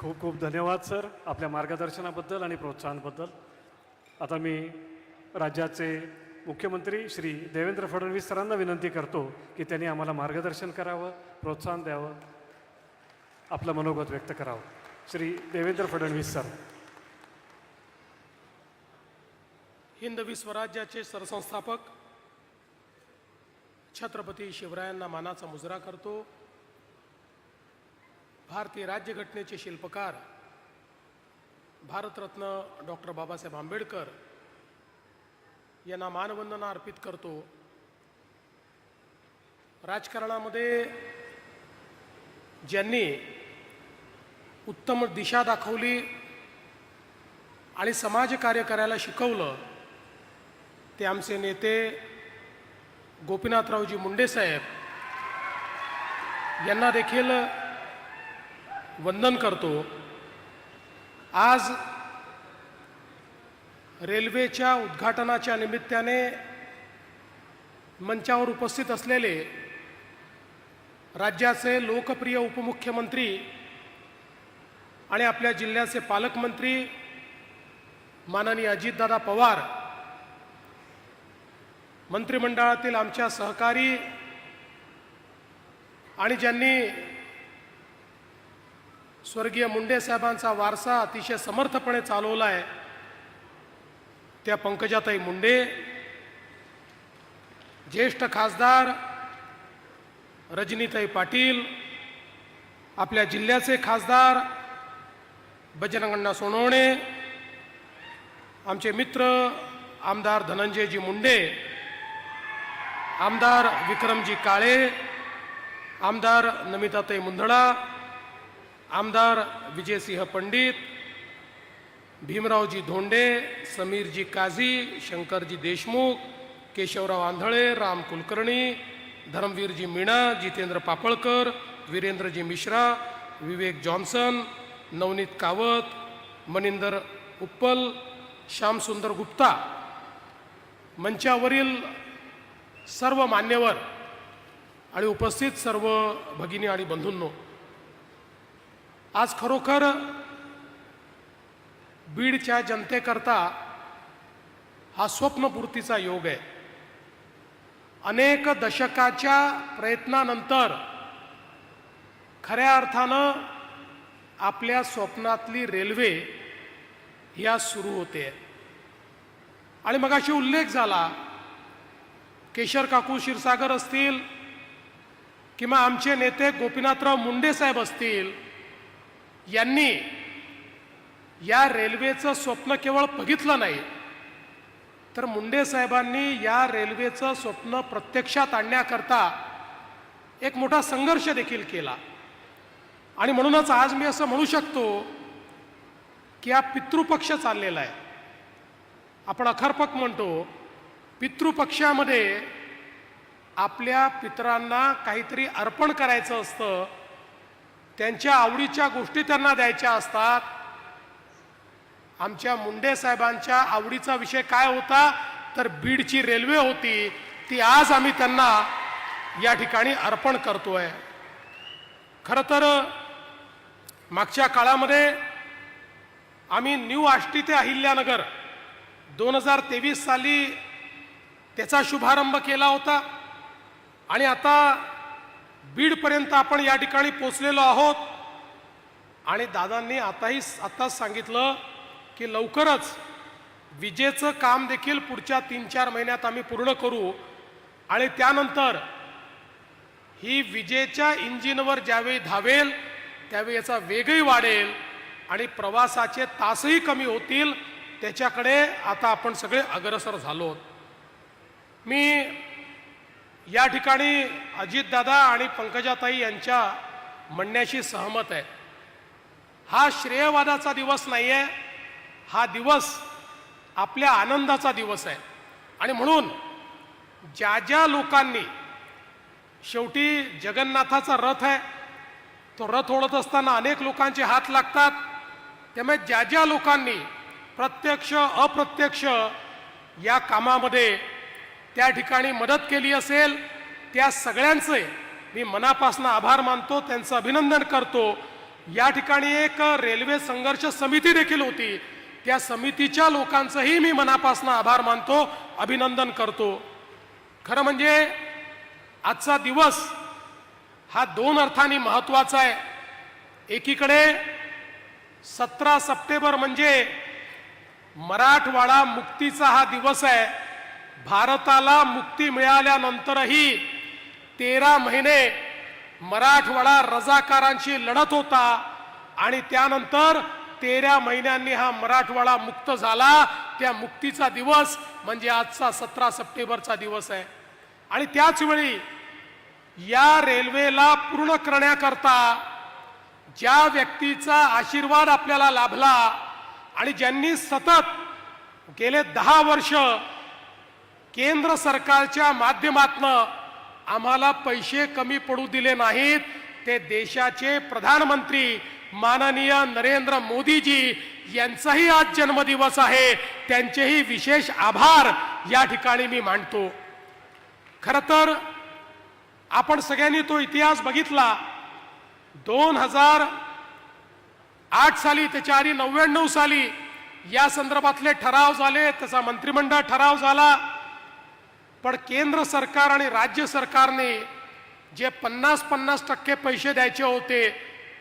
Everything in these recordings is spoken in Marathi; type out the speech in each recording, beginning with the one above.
खूप खूप धन्यवाद सर आपल्या मार्गदर्शनाबद्दल आणि प्रोत्साहनाबद्दल. आता मी राज्याचे मुख्यमंत्री श्री देवेंद्र फडणवीस सरांना विनंती करतो की त्यांनी आम्हाला मार्गदर्शन करावं, प्रोत्साहन द्यावं, आपलं मनोगत व्यक्त करावं. श्री देवेंद्र फडणवीस सर. हिंदवी स्वराज्याचे सरसंस्थापक छत्रपती शिवरायांना मानाचा मुजरा करतो. भारतीय राज्यघटनेचे शिल्पकार भारतरत्न डॉक्टर बाबासाहेब आंबेडकर यांना मानवंदना अर्पित करतो. राजकारणामध्ये ज्यांनी उत्तम दिशा दाखवली आणि समाजकार्य करायला शिकवलं ते आमचे नेते गोपीनाथरावजी मुंडे साहेब यांना देखील वंदन करतो. आज रेल्वेच्या उद्घाटनाच्या निमित्ताने मंचावर उपस्थित असलेले राज्याचे लोकप्रिय उपमुख्यमंत्री आणि आपल्या जिल्ह्याचे पालकमंत्री माननीय अजितदादा पवार, मंत्रिमंडळातील आमच्या सहकारी आणि ज्यांनी स्वर्गीय मुंडे साहेबांचा वारसा अतिशय समर्थपणे चालवला आहे त्या पंकजाताई मुंडे, ज्येष्ठ खासदार रजनीताई पाटील, आपल्या जिल्ह्याचे खासदार बजरंगअण्णा सोनवणे, आमचे मित्र आमदार धनंजयजी मुंडे, आमदार विक्रमजी काळे, आमदार नमिताताई मुंदडा, आमदार विजयसिंह पंडित, भीमरावजी धोंडे, समीरजी काझी, शंकरजी देशमुख, केशवराव आंधळे, राम कुलकर्णी, धर्मवीरजी मीणा, जितेंद्र पापळकर, वीरेंद्रजी मिश्रा, विवेक जॉन्सन, नवनीत कावत, मनिंदर उप्पल, श्यामसुंदर गुप्ता, मंचावरील सर्व मान्यवर आणि उपस्थित सर्व भगिनी आणि बंधूंनो, आज खरोखर बीडच्या जनतेकरता हा स्वप्नपूर्तीचा योग आहे. अनेक दशकाच्या प्रयत्नानंतर खऱ्या अर्थानं आपल्या स्वप्नातली रेल्वे या सुरू होते. आणि मगाशी उल्लेख झाला, केशर काकू क्षीरसागर असतील किंवा आमचे नेते गोपीनाथराव मुंडे साहेब असतील, यांनी या रेल्वेचं स्वप्न केवळ बघितलं नाही, तर मुंडे साहेबांनी या रेल्वेचं स्वप्न प्रत्यक्षात आणण्याकरता एक मोठा संघर्ष देखील केला. आणि म्हणूनच आज मी असं म्हणू शकतो की हा पितृपक्ष चाललेला आहे. आपण अखरपक म्हणतो, पितृपक्षामध्ये आपल्या पितरांना काहीतरी अर्पण करायचं असतं, त्यांच्या आवडीच्या गोष्टी त्यांना द्यायच्या असतात. आमच्या मुंडे साहेबांच्या आवडीचा विषय काय होता, तर बीडची रेल्वे होती. ती आज आम्ही त्यांना या ठिकाणी अर्पण करतोय. खरं तर मागच्या काळामध्ये आम्ही न्यू आष्टी ते अहिल्यानगर 2023 साली त्याचा शुभारंभ केला होता आणि आता बीडपर्यंत आपण या ठिकाणी पोचलेलो आहोत. आणि दादांनी आताच सांगितलं की लवकरच विजेचं काम देखील पुढच्या 3-4 महिन्यात आम्ही पूर्ण करू आणि त्यानंतर ही विजेच्या इंजिनवर ज्यावेळी धावेल त्यावेळी याचा वेगही वाढेल आणि प्रवासाचे तासही कमी होतील. त्याच्याकडे आता आपण सगळे अग्रेसर झालो. मी या ठिकाणी अजितदादा आणि पंकजाताई यांच्या म्हणण्याशी सहमत आहे. हा श्रेयवादाचा दिवस नाही आहे, हा दिवस आपल्या आनंदाचा दिवस आहे. आणि म्हणून ज्या ज्या लोकांनी, शेवटी जगन्नाथाचा रथ आहे, तो रथ ओढत असताना अनेक लोकांचे हात लागतात. त्यामुळे ज्या ज्या लोकांनी प्रत्यक्ष अप्रत्यक्ष या कामामध्ये त्या ठिकाणी मदत केली असेल, त्या सगळ्यांचे मी मनापासून आभार मानतो, त्यांचं अभिनंदन करतो. या ठिकाणी एक रेल्वे संघर्ष समिती देखील होती. त्या समितीच्या लोकांचंही मी मनापासून आभार मानतो, अभिनंदन करतो. खरं म्हणजे आजचा दिवस हा दोन अर्थाने महत्वाचा आहे. एकीकडे 17 सप्टेंबर म्हणजे मराठवाडा मुक्तीचा हा दिवस आहे. भारताला मुक्ती मिळाल्यानंतरही 13 महिने मराठवाडा रजाकारांशी लढत होता आणि त्यानंतर 13 महिन्यांनी हा मराठवाडा मुक्त झाला. त्या मुक्तीचा दिवस म्हणजे आजचा 17 सप्टेंबरचा दिवस आहे. आणि त्याच वेळी या रेल्वेला पूर्ण करण्याकरता ज्या व्यक्तीचा आशीर्वाद आपल्याला लाभला आणि ज्यांनी सतत गेले 10 वर्ष केंद्र सरकारच्या माध्यमातनं आम्हाला पैसे कमी पडू दिले नाहीत, ते देशाचे प्रधानमंत्री माननीय नरेंद्र मोदीजी यांचाही आज जन्मदिवस आहे. त्यांचेही विशेष आभार या ठिकाणी मी मानतो. खरं तर आपण सगळ्यांनी तो इतिहास बघितला. 2008 साली, त्याच्या आधी 99 साली या संदर्भातले ठराव झाले, त्याचा मंत्रिमंडळ ठराव झाला. पण केंद्र सरकार आणि राज्य सरकारने जे 50-50% पैसे द्यायचे होते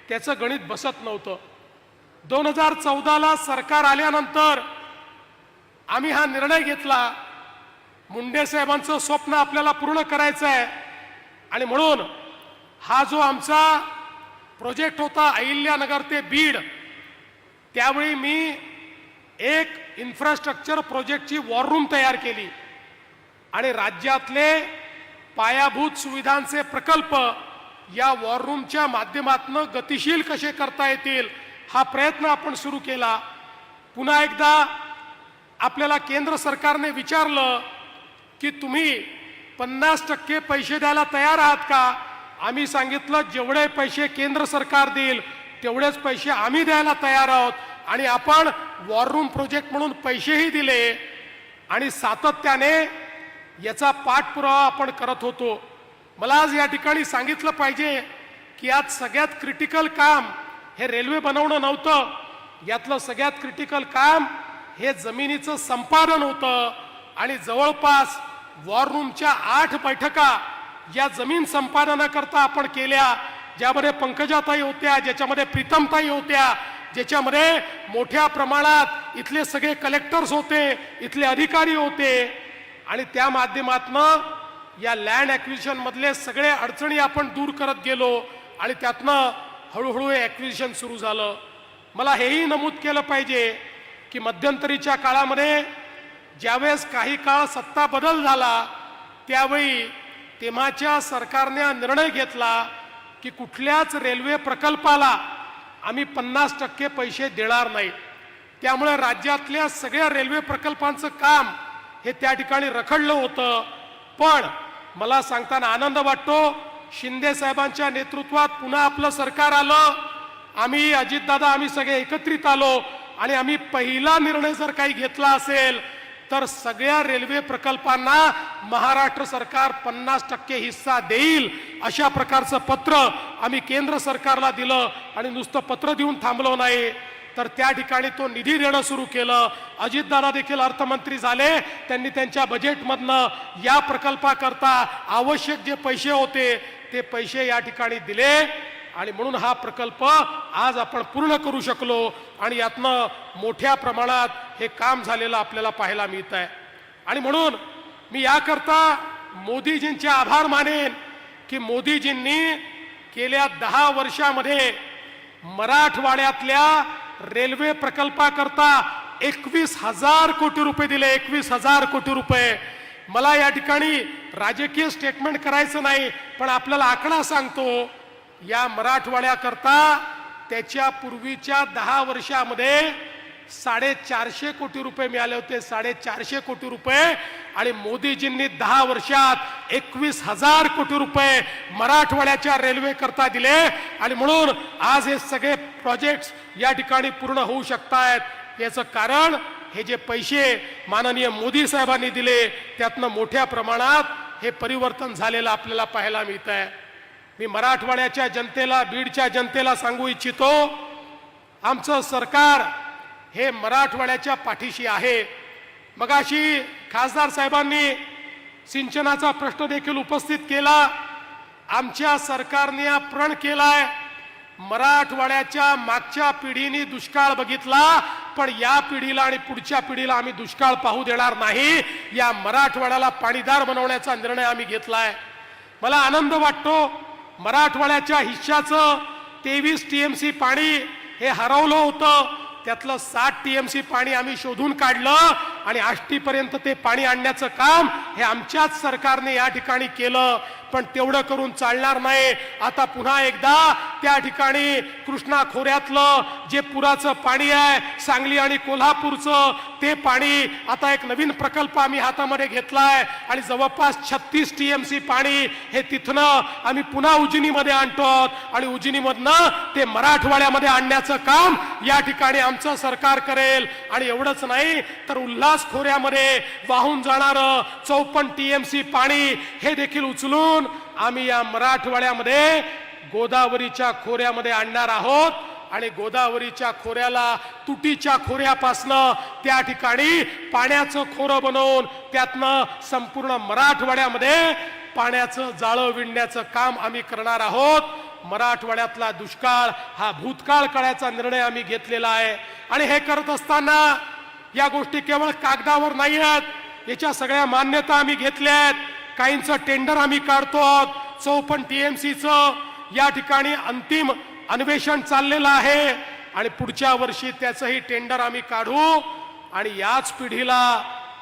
त्याचं गणित बसत नव्हतं. 2014ला सरकार आल्यानंतर आम्ही हा निर्णय घेतला, मुंडे साहेबांचं स्वप्न आपल्याला पूर्ण करायचं आहे. आणि म्हणून हा जो आमचा प्रोजेक्ट होता अहिल्यानगर ते बीड, त्यावेळी मी एक इन्फ्रास्ट्रक्चर प्रोजेक्टची वॉर रूम तयार केली आणि राज्यातले पायाभूत सुविधांचे प्रकल्प या वॉर रूमच्या माध्यमातून गतिशील कसे करता येतील हा प्रयत्न आपण सुरू केला. पुन्हा एकदा आपल्याला केंद्र सरकारने विचारलं की तुम्ही 50% पैसे द्यायला तयार आहात का? आम्ही सांगितलं जेवढे पैसे केंद्र सरकार देईल तेवढेच पैसे आम्ही द्यायला तयार आहोत. आणि आपण वॉर रूम प्रोजेक्ट म्हणून पैसेही दिले आणि सातत्याने याचा पाठपुरावा आपण करत होतो. मला आज या ठिकाणी सांगितलं पाहिजे की आज सगळ्यात क्रिटिकल काम हे रेल्वे बनवणं नव्हतं. यातलं सगळ्यात क्रिटिकल काम हे जमिनीचं संपादन होतं. आणि जवळपास वॉर रूमच्या 8 बैठका या जमीन संपादनाकरता आपण केल्या, ज्यामध्ये पंकजाताई होत्या, ज्याच्यामध्ये प्रीतमताई होत्या, ज्याच्यामध्ये मोठ्या प्रमाणात इथले सगळे कलेक्टर्स होते, इथले अधिकारी होते. आणि त्या माध्यमातनं या लँड ॲक्विजिशन मधले सगळे अडचणी आपण दूर करत गेलो आणि त्यातनं हळूहळू हे ॲक्विजिशन सुरू झालं. मला हेही नमूद केलं पाहिजे की मध्यंतरीच्या काळामध्ये ज्यावेळेस काही काळ सत्ता बदल झाला त्यावेळी तेव्हाच्या सरकारने निर्णय घेतला की कुठल्याच रेल्वे प्रकल्पाला आम्ही 50% पैसे देणार नाही. त्यामुळे राज्यातल्या सगळ्या रेल्वे प्रकल्पांचं काम हे त्या ठिकाणी रखडलं होतं. पण मला सांगताना आनंद वाटतो, शिंदे साहेबांच्या नेतृत्वात पुन्हा आपलं सरकार आलं. आम्ही अजितदादा आम्ही सगळे एकत्रित आलो आणि आम्ही पहिला निर्णय जर काही घेतला असेल तर सगळ्या रेल्वे प्रकल्पांना महाराष्ट्र सरकार 50% हिस्सा देईल अशा प्रकारचं पत्र आम्ही केंद्र सरकारला दिलं. आणि नुसतं पत्र देऊन थांबलो नाही तर त्या ठिकाणी तो निधी देणं सुरू केलं. अजितदादा देखील अर्थमंत्री झाले, त्यांनी त्यांच्या बजेटमधनं या प्रकल्पाकरता आवश्यक जे पैसे होते ते पैसे या ठिकाणी दिले आणि म्हणून हा प्रकल्प आज आपण पूर्ण करू शकलो आणि यातनं मोठ्या प्रमाणात हे काम झालेलं आपल्याला पाहायला मिळत आहे. आणि म्हणून मी याकरता मोदीजींचे आभार मानेन की मोदीजींनी गेल्या 10 वर्षामध्ये मराठवाड्यातल्या रेल्वे प्रकल्पाकरता 21,000 कोटी रुपये दिले. 21,000 कोटी रुपये. मला या ठिकाणी राजकीय स्टेटमेंट करायचं नाही, पण आपल्याला आकडा सांगतो, या मराठवाड्याकरता त्याच्या पूर्वीच्या 10 वर्षामध्ये 450 कोटी रुपये मिळाले होते. 450 कोटी रुपये. आणि मोदीजींनी 10 वर्षात 21,000 कोटी रुपये मराठवाड्याच्या रेल्वे करता दिले. आणि म्हणून आज हे सगळे प्रोजेक्ट्स या ठिकाणी पूर्ण होऊ शकतायत. याचं कारण हे जे पैसे माननीय मोदी साहेबांनी दिले त्यातनं मोठ्या प्रमाणात हे परिवर्तन झालेलं आपल्याला पाहायला मिळत आहे. मी मराठवाड्याच्या जनतेला, बीडच्या जनतेला सांगू इच्छितो, आमचं सरकार हे मराठवाड्याच्या पाठीशी आहे. मगाशी खासदार साहेबांनी सिंचनाचा प्रश्न देखील उपस्थित केला. आमच्या सरकारने हा प्रण केलाय, मराठवाड्याच्या मागच्या पिढीने दुष्काळ बघितला, पण या पिढीला आणि पुढच्या पिढीला आम्ही दुष्काळ पाहू देणार नाही. या मराठवाड्याला पाणीदार बनवण्याचा निर्णय आम्ही घेतलाय. मला आनंद वाटतो, मराठवाड्याच्या हिश्श्याचं 23 TMC पाणी हे हरवलं होतं, त्यातलं 60 TMC पाणी आम्ही शोधून काढलं आणि आष्टीपर्यंत ते पाणी आणण्याचं काम हे आमच्याच सरकारने या ठिकाणी केलं. पण तेवढं करून चालणार नाही. आता पुन्हा एकदा त्या ठिकाणी कृष्णा खोऱ्यातलं जे पुराचं पाणी आहे, सांगली आणि कोल्हापूरचं ते पाणी, आता एक नवीन प्रकल्प आम्ही हातामध्ये घेतलाय आणि जवळपास 36 TMC पाणी हे तिथनं आम्ही पुन्हा उजनीमध्ये आणतो आणि उजनीमधनं ते मराठवाड्यामध्ये आणण्याचं काम या ठिकाणी आमचं सरकार करेल. आणि एवढंच नाही तर उल्हास खोऱ्यामध्ये वाहून जाणारं 54 TMC पाणी हे देखील उचलून आम्ही या मराठवाड्यामध्ये गोदावरीच्या खोऱ्यामध्ये आणणार आहोत. आणि गोदावरीच्या खोऱ्याला तुटीच्या खोऱ्यापासनं त्या ठिकाणी पाण्याचं खोरं बनवून त्यातनं संपूर्ण मराठवाड्यामध्ये पाण्याचं जाळं विणण्याचं काम आम्ही करणार आहोत. मराठवाड्यातला दुष्काळ हा भूतकाळ काळाचा निर्णय आम्ही घेतलेला आहे. आणि हे करत असताना या गोष्टी केवळ कागदावर नाही आहेत, याच्या सगळ्या मान्यता आम्ही घेतल्या आहेत. काहींचं टेंडर आम्ही काढतो. 54 TMCचं या ठिकाणी अंतिम अन्वेषण चाललेलं आहे आणि पुढच्या वर्षी त्याचंही टेंडर आम्ही काढू आणि याच पिढीला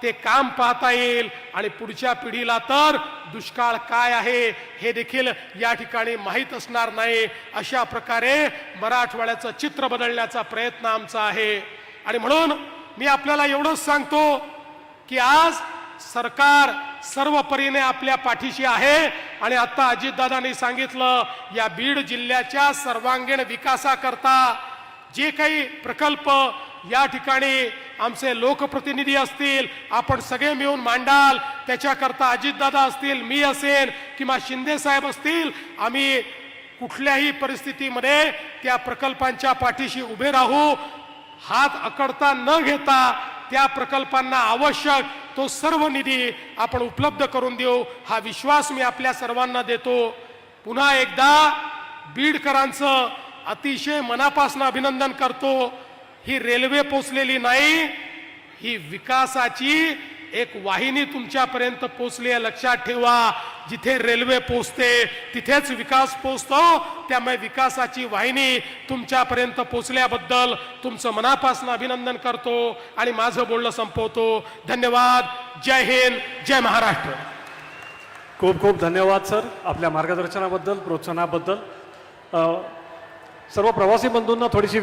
ते काम पाहता येईल. आणि पुढच्या पिढीला तर दुष्काळ काय आहे हे देखील या ठिकाणी माहीत असणार नाही. अशा प्रकारे मराठवाड्याचं चित्र बदलण्याचा प्रयत्न आमचा आहे. आणि म्हणून मी आपल्याला एवढंच सांगतो की आज सरकार सर्व परीने आपल्या पाठीशी आहे. आणि आता अजितदादांनी सांगितलं, या बीड जिल्ह्याच्या सर्वांगीण विकासाकरता जे काही प्रकल्प या ठिकाणी आमचे लोकप्रतिनिधी असतील, आपण सगळे मिळून मांडाल, त्याच्याकरता अजितदादा असतील, मी असेल किंवा शिंदे साहेब असतील, आम्ही कुठल्याही परिस्थितीमध्ये त्या प्रकल्पांच्या पाठीशी उभे राहू. हात अकडता न घेता त्या प्रकल्पांना आवश्यक तो सर्व निधी आपण उपलब्ध करून देऊ, हा विश्वास मी आपल्या सर्वांना देतो. पुन्हा एकदा बीडकरांचं अतिशय मनापासून अभिनंदन करतो. ही रेल्वे पोचलेली नाही, ही विकासाची एक वाहिनी तुमच्यापर्यंत पोचली आहे, लक्षात ठेवा. जिथे रेल्वे पोचते तिथेच विकास पोचतो. त्यामुळे विकासाची वाहिनी तुमच्यापर्यंत पोचल्याबद्दल तुमचं मनापासून अभिनंदन करतो आणि माझं बोलणं संपवतो. धन्यवाद. जय हिंद, जय महाराष्ट्र. खूप खूप धन्यवाद सर, आपल्या मार्गदर्शनाबद्दल, प्रोत्साहनाबद्दल. सर्व प्रवासी बंधूंना थोडीशी